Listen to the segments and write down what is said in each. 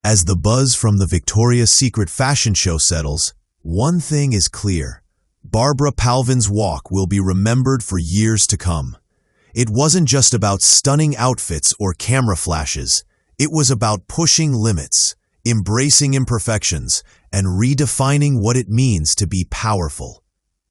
As the buzz from the Victoria's Secret fashion show settles, one thing is clear. Barbara Palvin's walk will be remembered for years to come. It wasn't just about stunning outfits or camera flashes. It was about pushing limits, embracing imperfections, and redefining what it means to be powerful.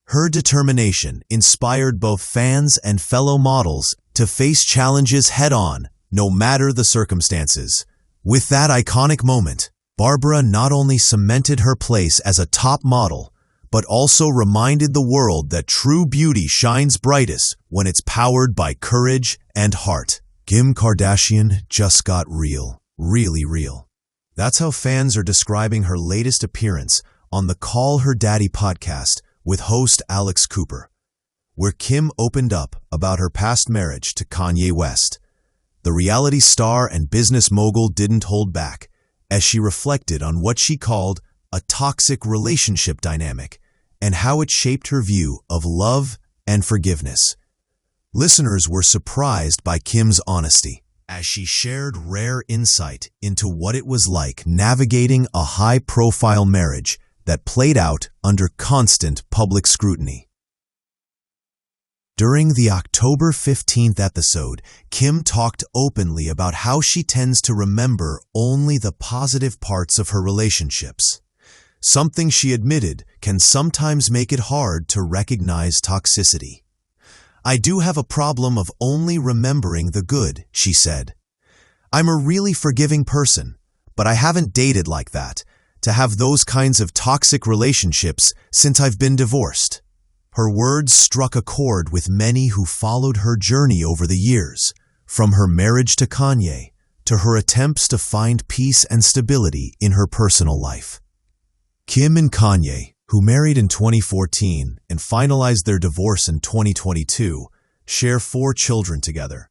Her determination inspired both fans and fellow models to face challenges head-on, no matter the circumstances. With that iconic moment, Barbara not only cemented her place as a top model, but also reminded the world that true beauty shines brightest when it's powered by courage and heart. Kim Kardashian just got real, really real. That's how fans are describing her latest appearance on the Call Her Daddy podcast with host Alex Cooper, where Kim opened up about her past marriage to Kanye West. The reality star and business mogul didn't hold back as she reflected on what she called a toxic relationship dynamic and how it shaped her view of love and forgiveness. Listeners were surprised by Kim's honesty as she shared rare insight into what it was like navigating a high-profile marriage that played out under constant public scrutiny. During the October 15th episode, Kim talked openly about how she tends to remember only the positive parts of her relationships. Something she admitted can sometimes make it hard to recognize toxicity. "I do have a problem of only remembering the good," she said. "I'm a really forgiving person, but I haven't dated like that, to have those kinds of toxic relationships since I've been divorced." Her words struck a chord with many who followed her journey over the years, from her marriage to Kanye to her attempts to find peace and stability in her personal life. Kim and Kanye, who married in 2014 and finalized their divorce in 2022, share 4 children together.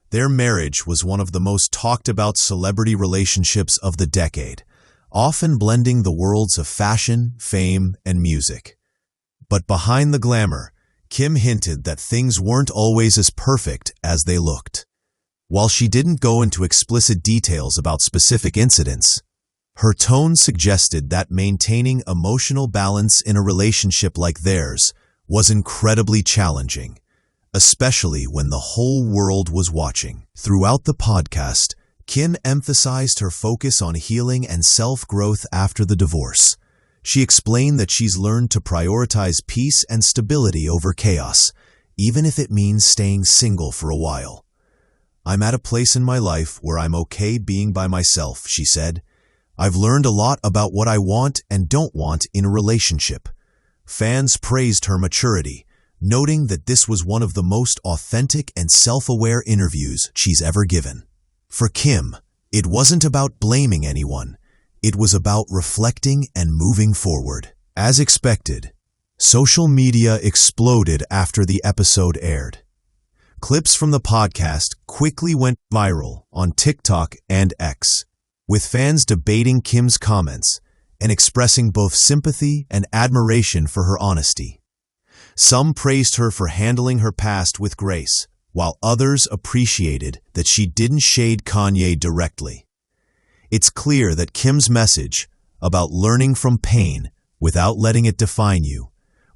Their marriage was one of the most talked about celebrity relationships of the decade, often blending the worlds of fashion, fame, and music. But behind the glamour, Kim hinted that things weren't always as perfect as they looked. While she didn't go into explicit details about specific incidents, her tone suggested that maintaining emotional balance in a relationship like theirs was incredibly challenging, especially when the whole world was watching. Throughout the podcast, Kim emphasized her focus on healing and self-growth after the divorce. She explained that she's learned to prioritize peace and stability over chaos, even if it means staying single for a while. "I'm at a place in my life where I'm okay being by myself," she said. "I've learned a lot about what I want and don't want in a relationship." Fans praised her maturity, noting that this was one of the most authentic and self-aware interviews she's ever given. For Kim, it wasn't about blaming anyone. It was about reflecting and moving forward. As expected, social media exploded after the episode aired. Clips from the podcast quickly went viral on TikTok and X, with fans debating Kim's comments and expressing both sympathy and admiration for her honesty. Some praised her for handling her past with grace, while others appreciated that she didn't shade Kanye directly. It's clear that Kim's message about learning from pain without letting it define you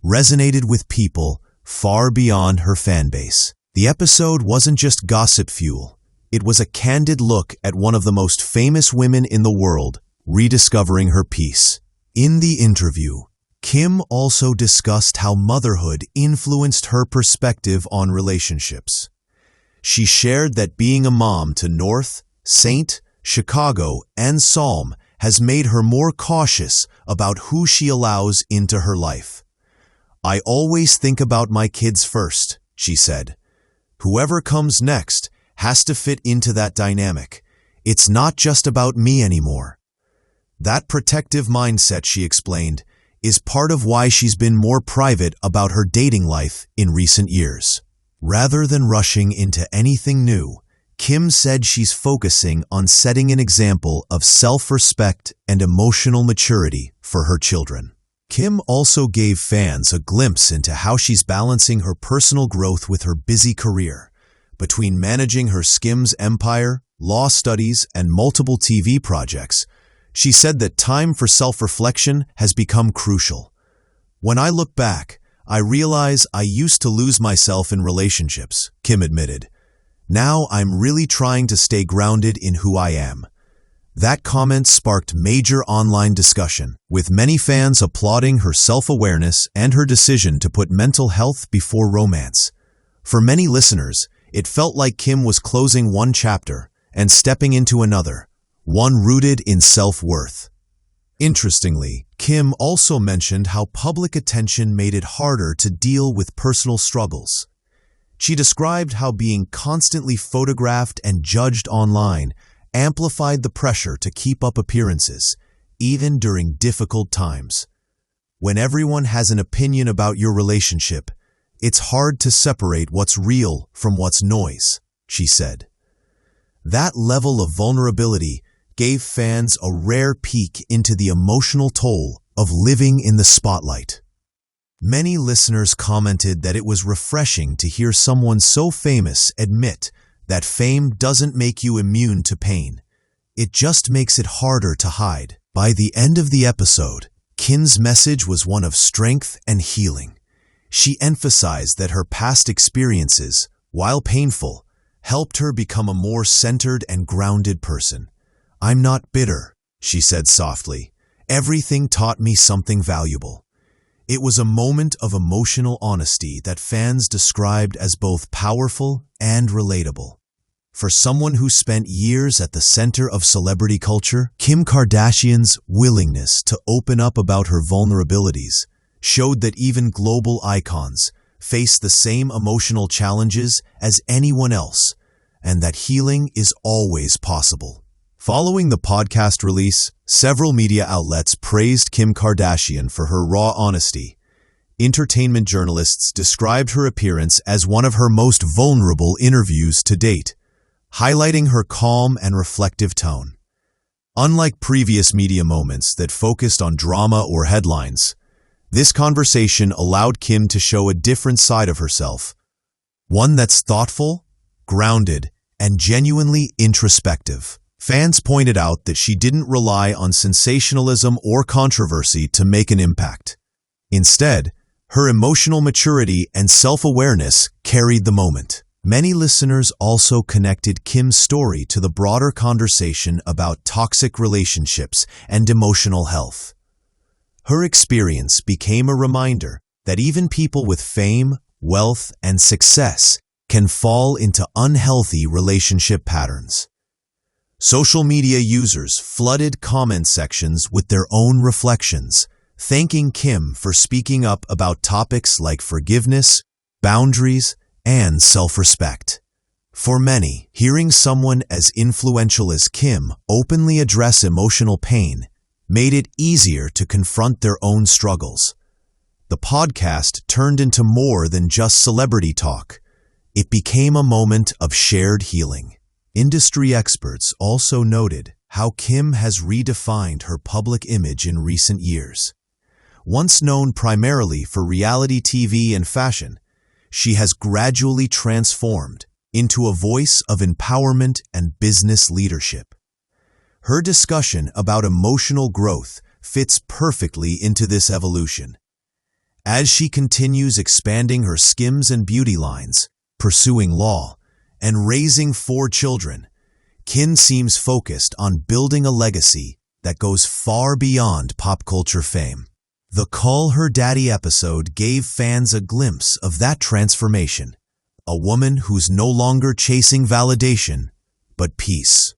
resonated with people far beyond her fan base. The episode wasn't just gossip fuel. It was a candid look at one of the most famous women in the world rediscovering her peace. In the interview, Kim also discussed how motherhood influenced her perspective on relationships. She shared that being a mom to North, Saint, Chicago, and Psalm has made her more cautious about who she allows into her life. "I always think about my kids first," she said. "Whoever comes next has to fit into that dynamic. It's not just about me anymore." That protective mindset, she explained, is part of why she's been more private about her dating life in recent years. Rather than rushing into anything new, Kim said she's focusing on setting an example of self-respect and emotional maturity for her children. Kim also gave fans a glimpse into how she's balancing her personal growth with her busy career. Between managing her Skims empire, law studies, and multiple TV projects, she said that time for self-reflection has become crucial. "When I look back, I realize I used to lose myself in relationships," Kim admitted. "Now I'm really trying to stay grounded in who I am." That comment sparked major online discussion, with many fans applauding her self-awareness and her decision to put mental health before romance. For many listeners, it felt like Kim was closing one chapter and stepping into another, one rooted in self-worth. Interestingly, Kim also mentioned how public attention made it harder to deal with personal struggles. She described how being constantly photographed and judged online amplified the pressure to keep up appearances, even during difficult times. "When everyone has an opinion about your relationship, it's hard to separate what's real from what's noise," she said. That level of vulnerability gave fans a rare peek into the emotional toll of living in the spotlight. Many listeners commented that it was refreshing to hear someone so famous admit that fame doesn't make you immune to pain. It just makes it harder to hide. By the end of the episode, Kim's message was one of strength and healing. She emphasized that her past experiences, while painful, helped her become a more centered and grounded person. "I'm not bitter," she said softly. "Everything taught me something valuable." It was a moment of emotional honesty that fans described as both powerful and relatable. For someone who spent years at the center of celebrity culture, Kim Kardashian's willingness to open up about her vulnerabilities showed that even global icons face the same emotional challenges as anyone else, and that healing is always possible. Following the podcast release, several media outlets praised Kim Kardashian for her raw honesty. Entertainment journalists described her appearance as one of her most vulnerable interviews to date, highlighting her calm and reflective tone. Unlike previous media moments that focused on drama or headlines, this conversation allowed Kim to show a different side of herself, one that's thoughtful, grounded, and genuinely introspective. Fans pointed out that she didn't rely on sensationalism or controversy to make an impact. Instead, her emotional maturity and self-awareness carried the moment. Many listeners also connected Kim's story to the broader conversation about toxic relationships and emotional health. Her experience became a reminder that even people with fame, wealth, and success can fall into unhealthy relationship patterns. Social media users flooded comment sections with their own reflections, thanking Kim for speaking up about topics like forgiveness, boundaries, and self-respect. For many, hearing someone as influential as Kim openly address emotional pain made it easier to confront their own struggles. The podcast turned into more than just celebrity talk. It became a moment of shared healing. Industry experts also noted how Kim has redefined her public image in recent years. Once known primarily for reality TV and fashion, she has gradually transformed into a voice of empowerment and business leadership. Her discussion about emotional growth fits perfectly into this evolution. As she continues expanding her skims and beauty lines, pursuing law, and raising 4 children, Kim seems focused on building a legacy that goes far beyond pop culture fame. The Call Her Daddy episode gave fans a glimpse of that transformation, a woman who's no longer chasing validation, but peace.